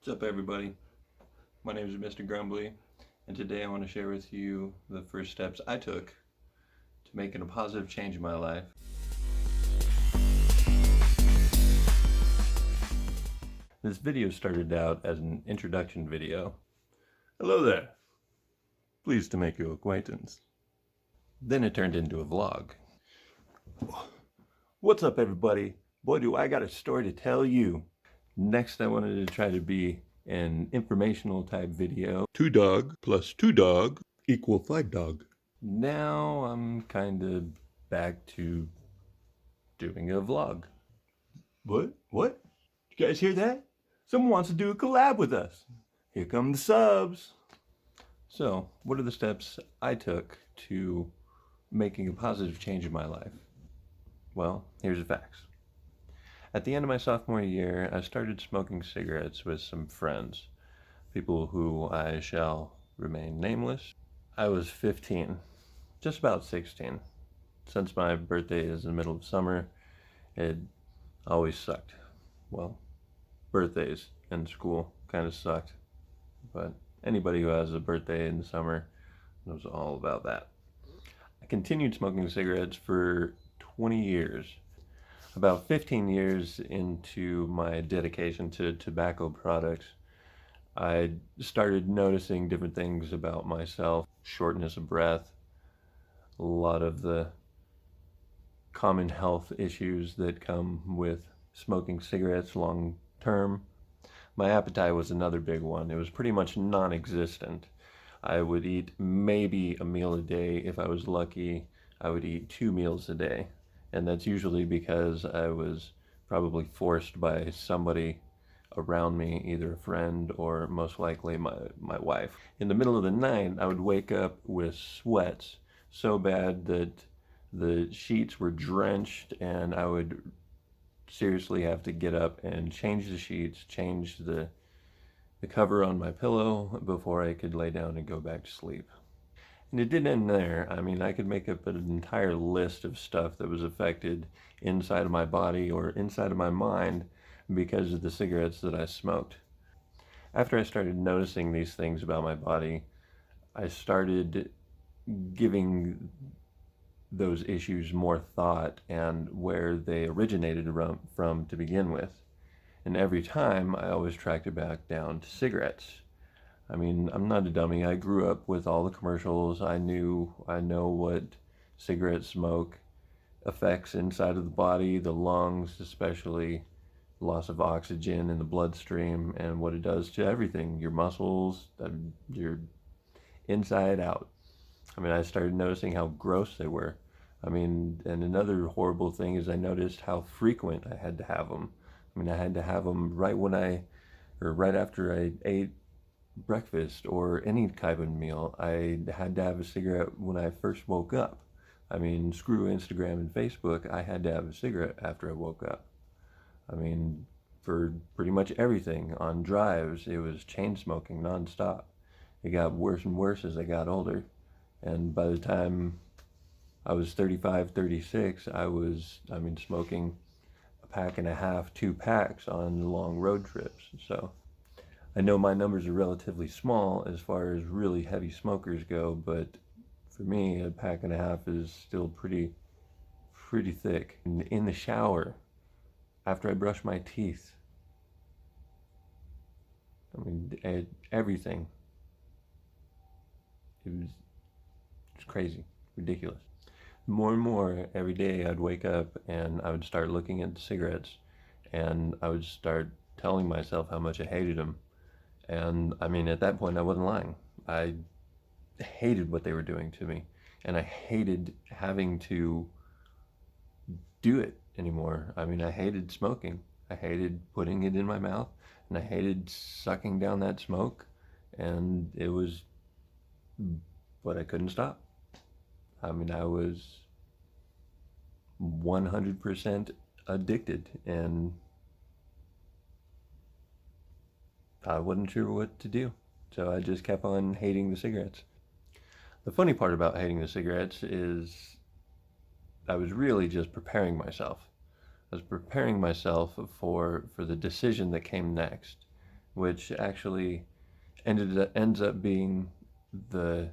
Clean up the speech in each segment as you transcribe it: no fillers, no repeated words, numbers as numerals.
What's up, everybody? My name is Mr. Grumbly, and today I want to share with you the first steps I took to making a positive change in my life. This video started out as an introduction video. Hello there. Pleased to make your acquaintance. Then it turned into a vlog. What's up, everybody? Boy, do I got a story to tell you. Next, I wanted to try to be an informational type video. 2 dog plus 2 dog equal 5 dog. Now I'm kind of back to doing a vlog. What? You guys hear that? Someone wants to do a collab with us. Here come the subs. So, what are the steps I took to making a positive change in my life? Well, here's the facts. At the end of my sophomore year, I started smoking cigarettes with some friends, people who I shall remain nameless. I was 15, just about 16. Since my birthday is in the middle of summer, it always sucked. Well, birthdays in school kind of sucked, but anybody who has a birthday in the summer knows all about that. I continued smoking cigarettes for 20 years. About 15 years into my dedication to tobacco products, I started noticing different things about myself. Shortness of breath, a lot of the common health issues that come with smoking cigarettes long term. My appetite was another big one. It was pretty much non-existent. I would eat maybe a meal a day. If I was lucky, I would eat 2 meals a day. And that's usually because I was probably forced by somebody around me, either a friend or most likely my wife. In the middle of the night, I would wake up with sweats so bad that the sheets were drenched, and I would seriously have to get up and change the sheets, change the cover on my pillow before I could lay down and go back to sleep. And it didn't end there. I mean, I could make up an entire list of stuff that was affected inside of my body or inside of my mind because of the cigarettes that I smoked. After I started noticing these things about my body, I started giving those issues more thought and where they originated from to begin with. And every time, I always tracked it back down to cigarettes. I mean, I'm not a dummy. I grew up with all the commercials. I know what cigarette smoke affects inside of the body, the lungs, especially loss of oxygen in the bloodstream, and what it does to everything, your muscles, your inside out. I mean, I started noticing how gross they were. I mean, and another horrible thing is I noticed how frequent I had to have them. I mean, I had to have them right after I ate breakfast or any type of meal. I had to have a cigarette when I first woke up. I mean, screw Instagram and Facebook, I had to have a cigarette after I woke up. I mean, for pretty much everything. On drives, it was chain smoking nonstop. It got worse and worse as I got older. And by the time I was 35, 36, I was smoking a pack and a half, 2 packs on long road trips. So I know my numbers are relatively small as far as really heavy smokers go, but for me, a pack and a half is still pretty thick. And in the shower, after I brush my teeth, I mean, everything. It was crazy, ridiculous. More and more every day, I'd wake up and I would start looking at the cigarettes, and I would start telling myself how much I hated them. And I mean, at that point, I wasn't lying. I hated what they were doing to me, and I hated having to do it anymore. I mean, I hated smoking. I hated putting it in my mouth, and I hated sucking down that smoke, and it was, but I couldn't stop. I mean, I was 100% addicted, and I wasn't sure what to do. So I just kept on hating the cigarettes. The funny part about hating the cigarettes is I was really just preparing myself. I was preparing myself for the decision that came next. which actually ends up being the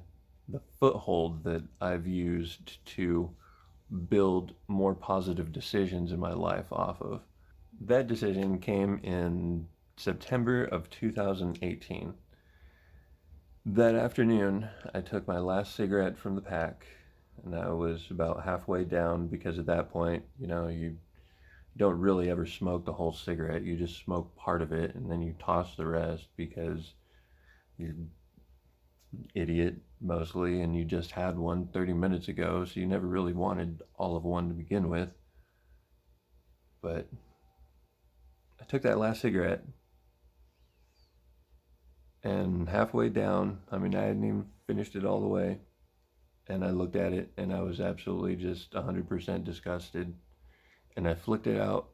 foothold that I've used to build more positive decisions in my life off of. That decision came in September of 2018. That afternoon, I took my last cigarette from the pack, and I was about halfway down because at that point, you don't really ever smoke the whole cigarette. You just smoke part of it, and then you toss the rest because you're an idiot mostly, and you just had one 30 minutes ago, so you never really wanted all of one to begin with. But I took that last cigarette, and halfway down, I hadn't even finished it all the way, and I looked at it, and I was absolutely just 100% disgusted. And I flicked it out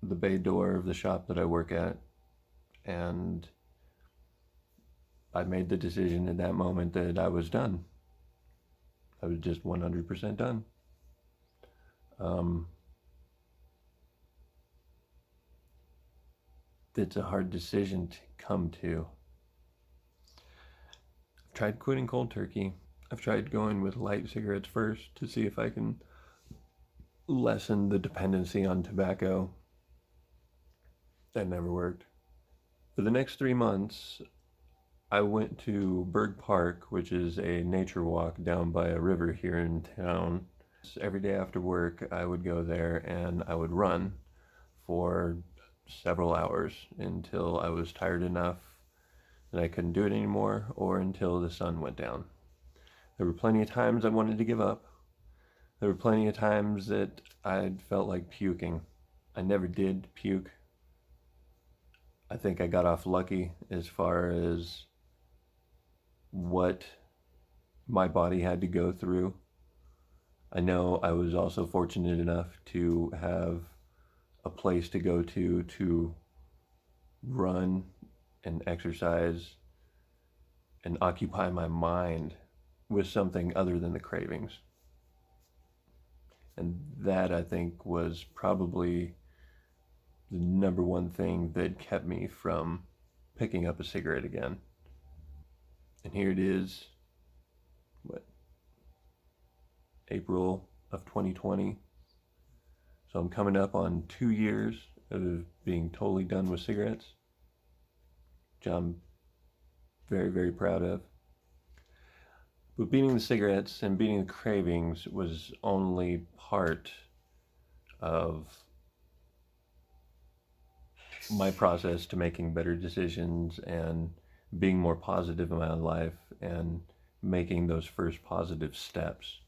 the bay door of the shop that I work at, and I made the decision at that moment that I was done. I was just 100% done. It's a hard decision to come to. I've tried quitting cold turkey. I've tried going with light cigarettes first to see if I can lessen the dependency on tobacco. That never worked. For the next 3 months, I went to Berg Park, which is a nature walk down by a river here in town. Every day after work, I would go there and I would run for several hours until I was tired enough that I couldn't do it anymore, or until the sun went down. There were plenty of times I wanted to give up. There were plenty of times that I felt like puking. I never did puke. I think I got off lucky as far as what my body had to go through. I know I was also fortunate enough to have a place to go to run and exercise and occupy my mind with something other than the cravings. And that, I think, was probably the number one thing that kept me from picking up a cigarette again. And here it is, April of 2020. So I'm coming up on 2 years of being totally done with cigarettes, which I'm very, very proud of. But beating the cigarettes and beating the cravings was only part of my process to making better decisions and being more positive in my life and making those first positive steps.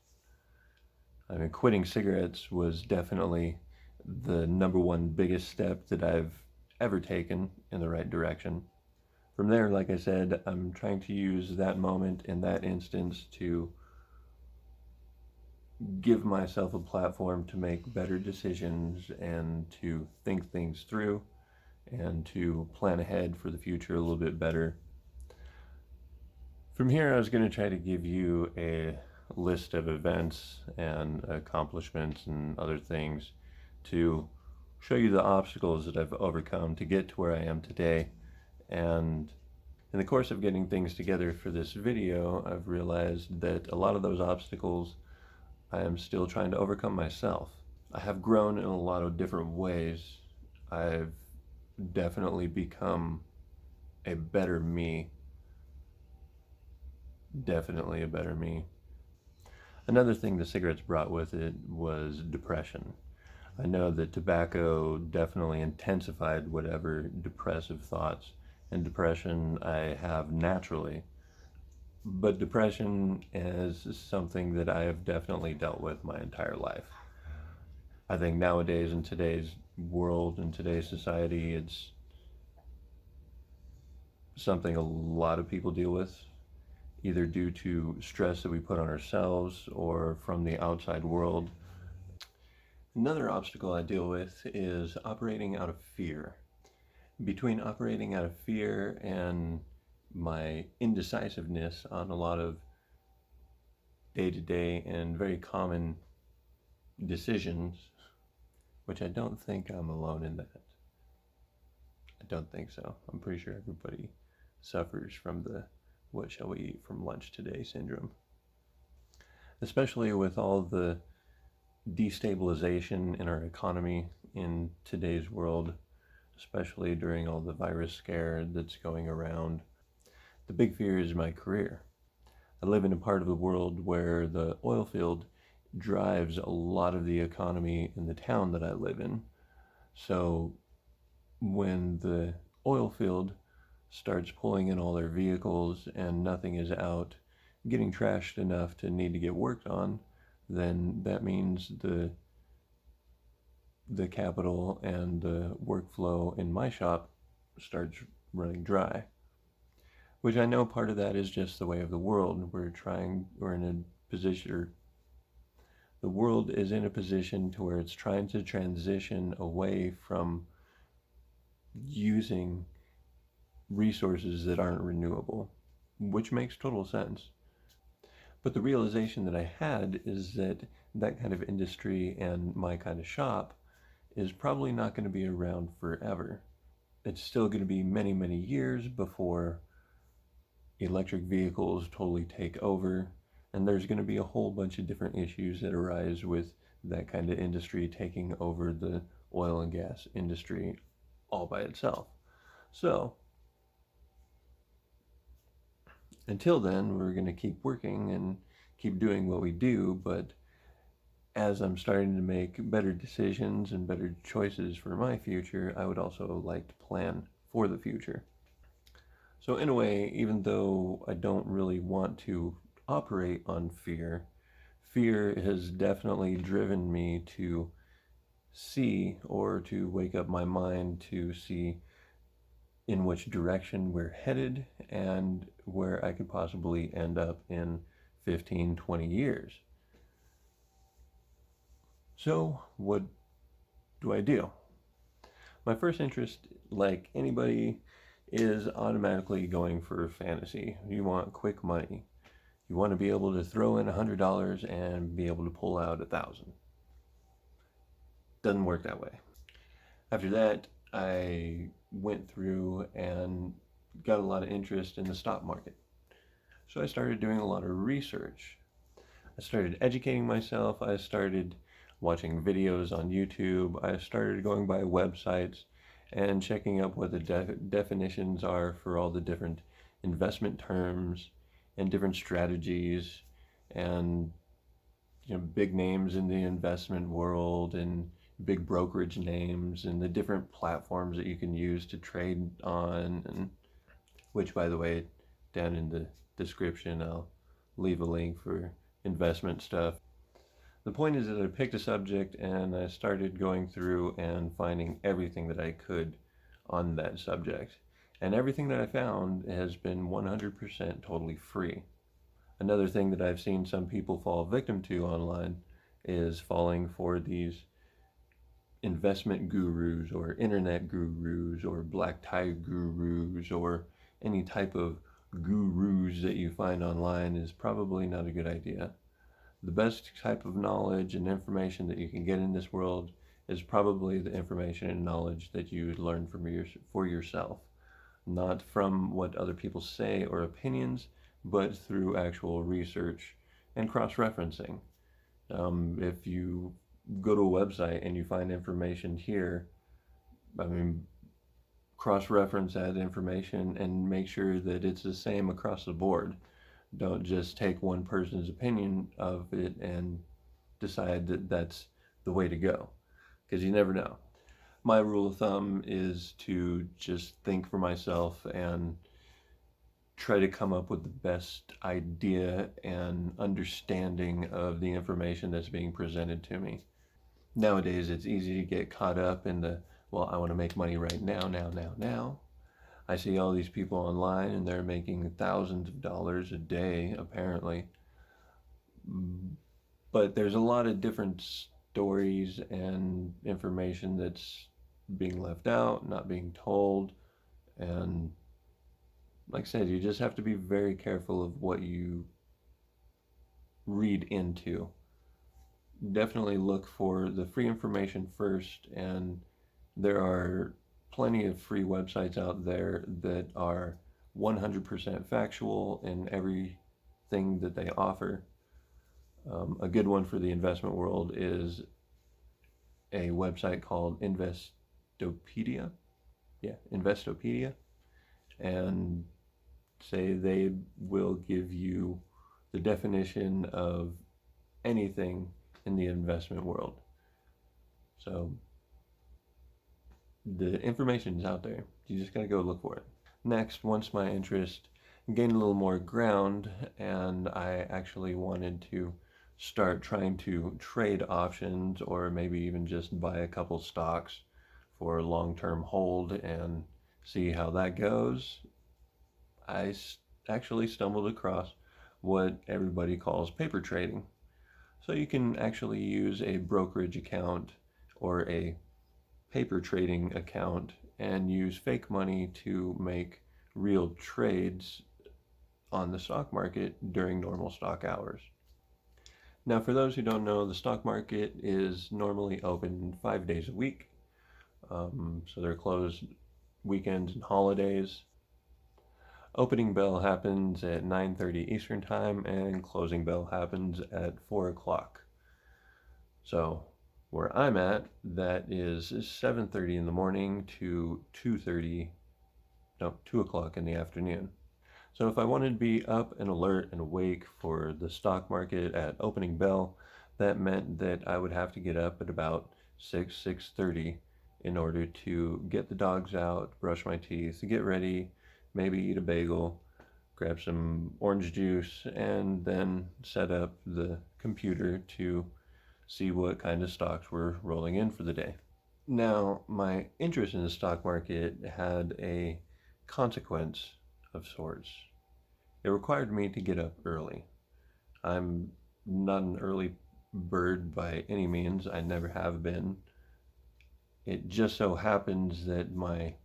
Quitting cigarettes was definitely the number one biggest step that I've ever taken in the right direction. From there, like I said, I'm trying to use that moment in that instance to give myself a platform to make better decisions and to think things through and to plan ahead for the future a little bit better. From here, I was going to try to give you a list of events and accomplishments and other things to show you the obstacles that I've overcome to get to where I am today. And in the course of getting things together for this video, I've realized that a lot of those obstacles I am still trying to overcome myself. I have grown in a lot of different ways. I've definitely become a better me. Definitely a better me. Another thing the cigarettes brought with it was depression. I know that tobacco definitely intensified whatever depressive thoughts and depression I have naturally. But depression is something that I have definitely dealt with my entire life. I think nowadays in today's world, in today's society, it's something a lot of people deal with, either due to stress that we put on ourselves or from the outside world. Another obstacle I deal with is operating out of fear. Between operating out of fear and my indecisiveness on a lot of day-to-day and very common decisions, which I don't think I'm alone in that. I don't think so. I'm pretty sure everybody suffers from the "what shall we eat from lunch today" syndrome, especially with all the destabilization in our economy in today's world, especially during all the virus scare that's going around. The big fear is my career. I live in a part of the world where the oil field drives a lot of the economy in the town that I live in. So when the oil field starts pulling in all their vehicles and nothing is out getting trashed enough to need to get worked on, then that means the capital and the workflow in my shop starts running dry. Which I know part of that is just the way of the world. We're in a position, or the world is in a position to where it's trying to transition away from using resources that aren't renewable, which makes total sense. But the realization that I had is that that kind of industry and my kind of shop is probably not going to be around forever. It's still going to be many, many years before electric vehicles totally take over, and there's going to be a whole bunch of different issues that arise with that kind of industry taking over the oil and gas industry all by itself. So until then, we're going to keep working and keep doing what we do, but as I'm starting to make better decisions and better choices for my future, I would also like to plan for the future. So in a way, even though I don't really want to operate on fear, fear has definitely driven me to see, or to wake up my mind to see in which direction we're headed and where I could possibly end up in 15, 20 years. So what do I do? My first interest, like anybody, is automatically going for fantasy. You want quick money. You want to be able to throw in $100 and be able to pull out 1,000. Doesn't work that way. After that, I went through and got a lot of interest in the stock market. So I started doing a lot of research. I started educating myself. I started watching videos on YouTube. I started going by websites and checking up what the definitions are for all the different investment terms and different strategies, and big names in the investment world and big brokerage names and the different platforms that you can use to trade on, and which, by the way, down in the description I'll leave a link for investment stuff. The point is that I picked a subject and I started going through and finding everything that I could on that subject. And everything that I found has been 100% totally free. Another thing that I've seen some people fall victim to online is falling for these investment gurus or internet gurus or black tie gurus or any type of gurus that you find online is probably not a good idea. The best type of knowledge and information that you can get in this world is probably the information and knowledge that you learn for yourself, not from what other people say or opinions, but through actual research and cross-referencing. If you go to a website and you find information here, cross-reference that information and make sure that it's the same across the board. Don't just take one person's opinion of it and decide that that's the way to go, because you never know. My rule of thumb is to just think for myself and try to come up with the best idea and understanding of the information that's being presented to me. Nowadays, it's easy to get caught up in the, well, I want to make money right now. I see all these people online and they're making thousands of dollars a day, apparently. But there's a lot of different stories and information that's being left out, not being told. And like I said, you just have to be very careful of what you read into. Definitely look for the free information first, and there are plenty of free websites out there that are 100% factual in everything that they offer. A good one for the investment world is a website called Investopedia. Yeah, Investopedia. And say they will give you the definition of anything in the investment world. So the information is out there. You just gotta go look for it. Next, once my interest gained a little more ground and I actually wanted to start trying to trade options or maybe even just buy a couple stocks for long-term hold and see how that goes, I actually stumbled across what everybody calls paper trading. So you can actually use a brokerage account or a paper trading account and use fake money to make real trades on the stock market during normal stock hours. Now, for those who don't know, the stock market is normally open 5 days a week. So they're closed weekends and holidays. Opening bell happens at 9:30 Eastern Time and closing bell happens at 4 o'clock. So where I'm at, that is 7:30 in the morning to 2 o'clock in the afternoon. So if I wanted to be up and alert and awake for the stock market at opening bell, that meant that I would have to get up at about 6:30 in order to get the dogs out, brush my teeth, get ready, maybe eat a bagel, grab some orange juice, and then set up the computer to see what kind of stocks were rolling in for the day. Now, my interest in the stock market had a consequence of sorts. It required me to get up early. I'm not an early bird by any means. I never have been. It just so happens that my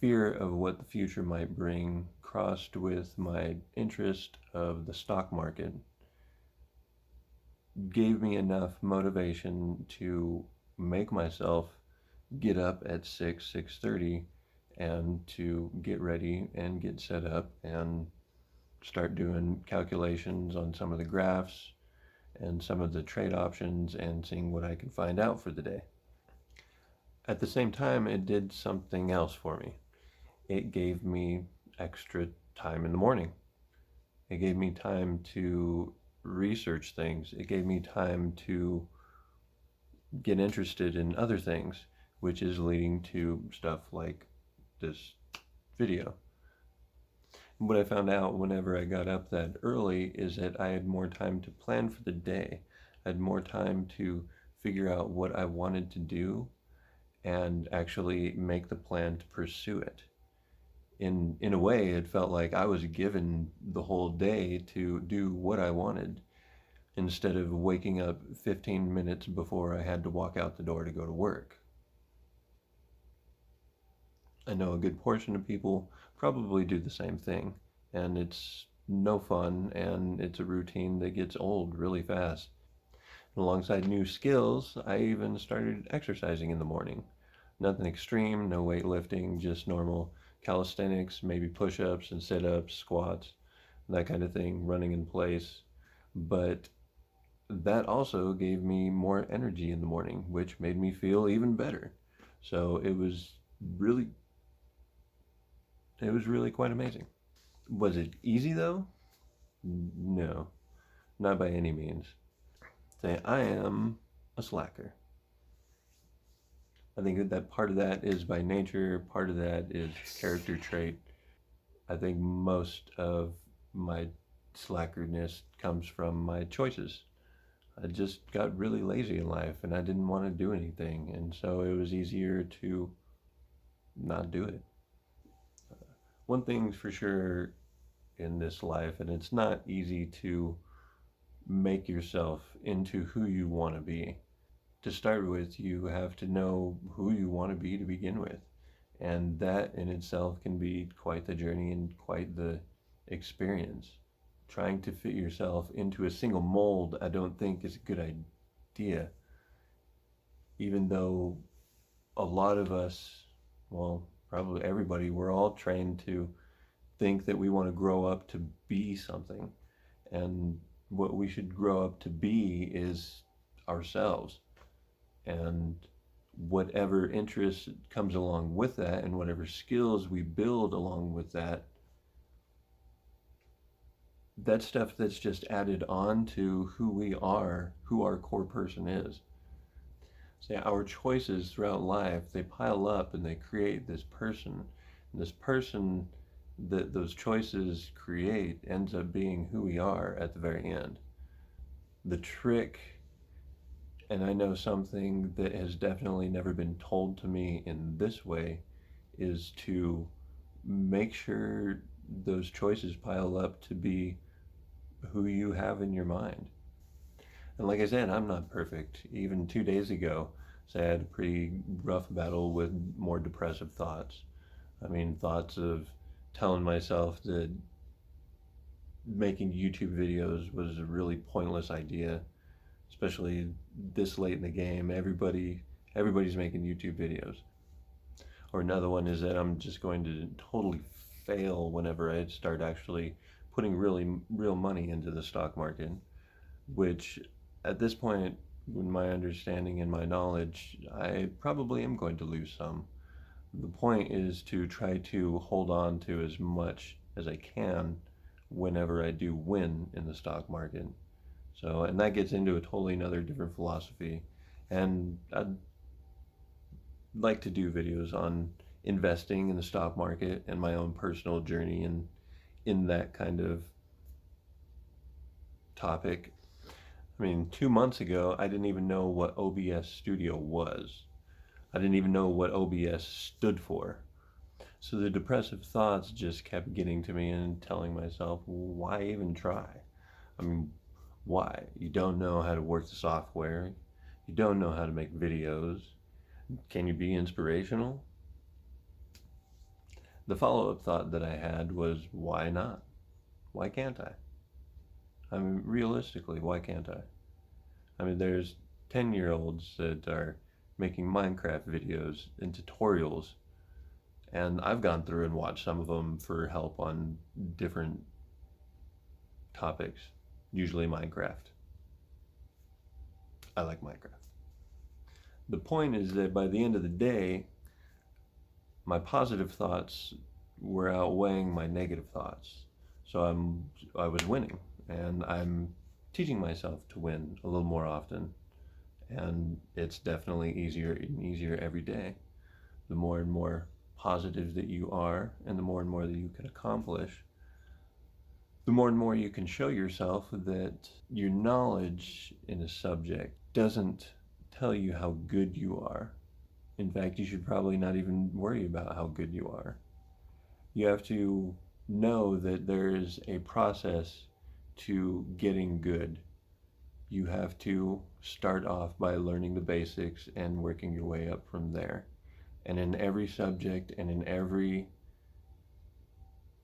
fear of what the future might bring crossed with my interest of the stock market, gave me enough motivation to make myself get up at 6:30 and to get ready and get set up and start doing calculations on some of the graphs and some of the trade options and seeing what I can find out for the day. At the same time, it did something else for me. It gave me extra time in the morning. It gave me time to research things. It gave me time to get interested in other things, which is leading to stuff like this video. What I found out whenever I got up that early is that I had more time to plan for the day. I had more time to figure out what I wanted to do and actually make the plan to pursue it. In a way, it felt like I was given the whole day to do what I wanted instead of waking up 15 minutes before I had to walk out the door to go to work. I know a good portion of people probably do the same thing, and it's no fun, and it's a routine that gets old really fast. And alongside new skills, I even started exercising in the morning. Nothing extreme, no weightlifting, just normal calisthenics, maybe push-ups and sit-ups, squats, that kind of thing, running in place. But that also gave me more energy in the morning, which made me feel even better. So it was really quite amazing. Was it easy though? No, not by any means. Say I am a slacker. I think that part of that is by nature, part of that is character trait. I think most of my slackerness comes from my choices. I just got really lazy in life and I didn't want to do anything, and so it was easier to not do it. One thing's for sure in this life, and it's not easy to make yourself into who you want to be. To start with, you have to know who you want to be to begin with. And that in itself can be quite the journey and quite the experience. Trying to fit yourself into a single mold, I don't think is a good idea. Even though a lot of us, well, probably everybody, we're all trained to think that we want to grow up to be something. And what we should grow up to be is ourselves. And whatever interest comes along with that and whatever skills we build along with that, that's stuff that's just added on to who we are, who our core person is. So our choices throughout life, they pile up and they create this person. And this person that those choices create ends up being who we are at the very end. The trick, and I know something that has definitely never been told to me in this way, is to make sure those choices pile up to be who you have in your mind. And like I said, I'm not perfect. Even 2 days ago, so I had a pretty rough battle with more depressive thoughts. I mean, thoughts of telling myself that making YouTube videos was a really pointless idea, especially this late in the game. Everybody's making YouTube videos. Or another one is that I'm just going to totally fail whenever I start actually putting real money into the stock market, which at this point, with my understanding and my knowledge, I probably am going to lose some. The point is to try to hold on to as much as I can whenever I do win in the stock market. So, and that gets into a totally another different philosophy. And I'd like to do videos on investing in the stock market and my own personal journey in that kind of topic. I mean, 2 months ago, I didn't even know what OBS Studio was. I didn't even know what OBS stood for. So the depressive thoughts just kept getting to me and telling myself, why even try? I mean, why? You don't know how to work the software. You don't know how to make videos. Can you be inspirational? The follow-up thought that I had was, why not? Why can't I? I mean, realistically, why can't I? I mean, there's 10-year-olds that are making Minecraft videos and tutorials, and I've gone through and watched some of them for help on different topics, usually Minecraft. I like Minecraft. The point is that by the end of the day, my positive thoughts were outweighing my negative thoughts. So I was winning, and I'm teaching myself to win a little more often. And it's definitely easier and easier every day. The more and more positive that you are, and the more that you can accomplish, the more and more you can show yourself that your knowledge in a subject doesn't tell you how good you are. In fact, you should probably not even worry about how good you are. You have to know that there is a process to getting good. You have to start off by learning the basics and working your way up from there. And in every subject and in every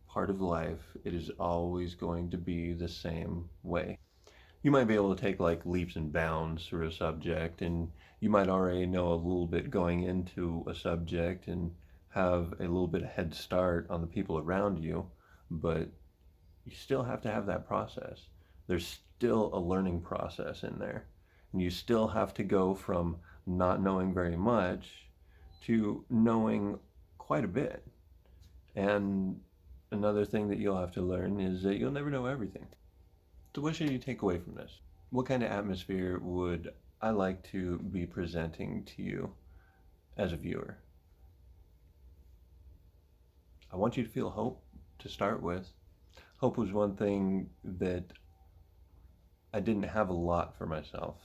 part of life, it is always going to be the same way. You might be able to take like leaps and bounds through a subject, and you might already know a little bit going into a subject and have a little bit of head start on the people around you, but you still have to have that process. There's still a learning process in there. And you still have to go from not knowing very much to knowing quite a bit. And another thing that you'll have to learn is that you'll never know everything. So what should you take away from this? What kind of atmosphere would I like to be presenting to you as a viewer? I want you to feel hope to start with. Hope was one thing that I didn't have a lot for myself.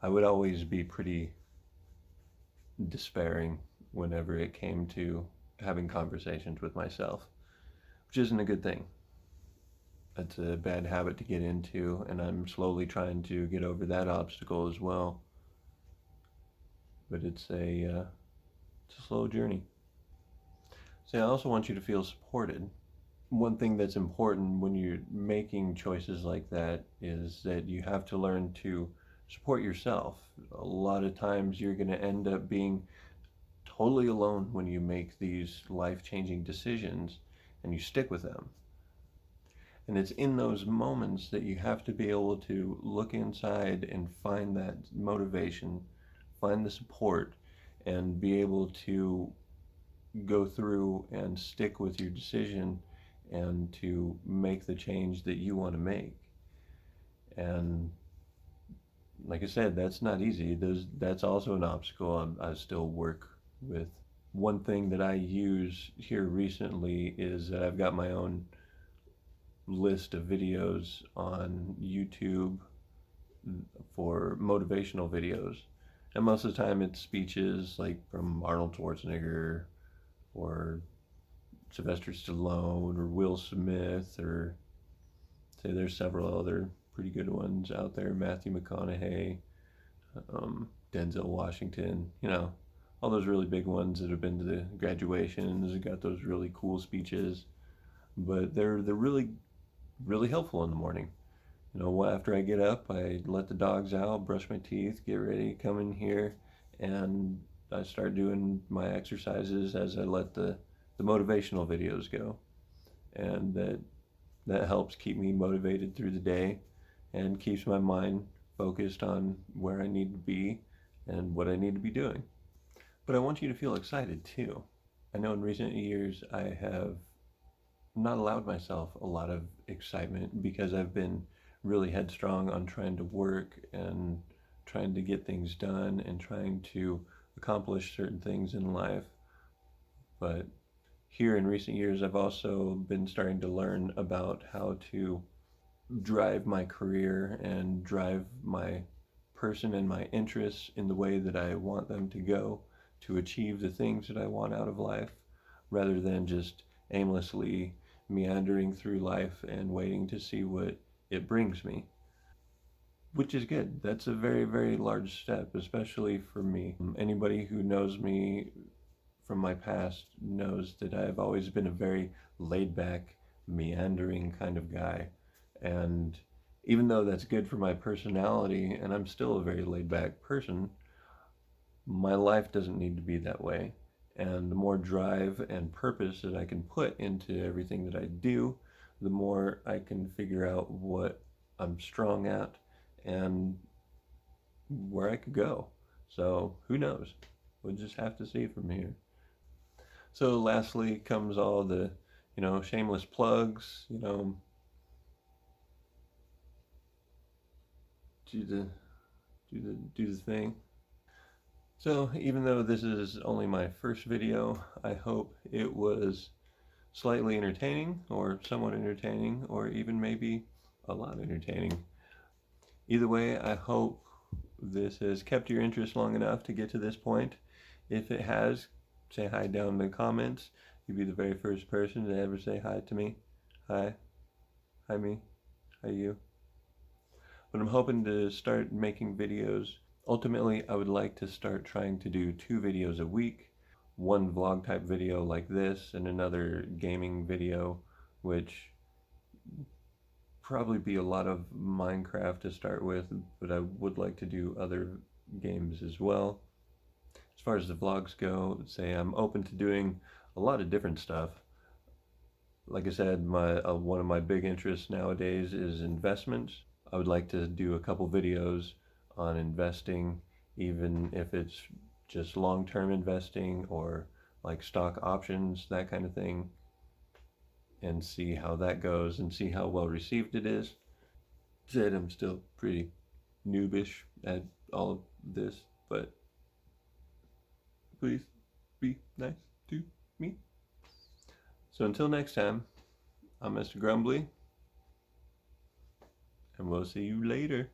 I would always be pretty despairing whenever it came to having conversations with myself, which isn't a good thing. It's a bad habit to get into, and I'm slowly trying to get over that obstacle as well. But it's a slow journey. So I also want you to feel supported. One thing that's important when you're making choices like that is that you have to learn to support yourself. A lot of times you're going to end up being totally alone when you make these life-changing decisions and you stick with them. And it's in those moments that you have to be able to look inside and find that motivation, find the support, and be able to go through and stick with your decision and to make the change that you want to make. And like I said, that's not easy. That's also an obstacle I still work with. One thing that I use here recently is that I've got my own list of videos on YouTube for motivational videos. And most of the time it's speeches like from Arnold Schwarzenegger or Sylvester Stallone or Will Smith, or say there's several other pretty good ones out there, Matthew McConaughey, Denzel Washington, all those really big ones that have been to the graduations and got those really cool speeches. But they're really, really helpful in the morning. After I get up, I let the dogs out, brush my teeth, get ready, come in here, and I start doing my exercises as I let the motivational videos go. And that helps keep me motivated through the day and keeps my mind focused on where I need to be and what I need to be doing. But I want you to feel excited too. I know in recent years I have not allowed myself a lot of excitement because I've been really headstrong on trying to work and trying to get things done and trying to accomplish certain things in life. But here in recent years, I've also been starting to learn about how to drive my career and drive my person and my interests in the way that I want them to go to achieve the things that I want out of life, rather than just aimlessly meandering through life and waiting to see what it brings me. Which is good. That's a very, very large step, especially for me. Anybody who knows me from my past knows that I've always been a very laid back, meandering kind of guy. And even though that's good for my personality, and I'm still a very laid back person, my life doesn't need to be that way. And the more drive and purpose that I can put into everything that I do, the more I can figure out what I'm strong at and where I could go. So who knows? We'll just have to see from here. So lastly comes all the, shameless plugs, do the thing. So even though this is only my first video, I hope it was slightly entertaining or somewhat entertaining or even maybe a lot entertaining. Either way, I hope this has kept your interest long enough to get to this point. If it has, say hi down in the comments. You'd be the very first person to ever say hi to me. Hi. Hi me. Hi you. But I'm hoping to start making videos. Ultimately, I would like to start trying to do 2 videos a week. One vlog type video like this and another gaming video, which probably be a lot of Minecraft to start with, but I would like to do other games as well. As far as the vlogs go, say I'm open to doing a lot of different stuff. Like I said, one of my big interests nowadays is investments. I would like to do a couple videos on investing, even if it's just long-term investing or like stock options, that kind of thing, and see how that goes and see how well received it is. Said I'm still pretty noobish at all of this, but please be nice to me. So until next time, I'm Mr. Grumbly, and we'll see you later.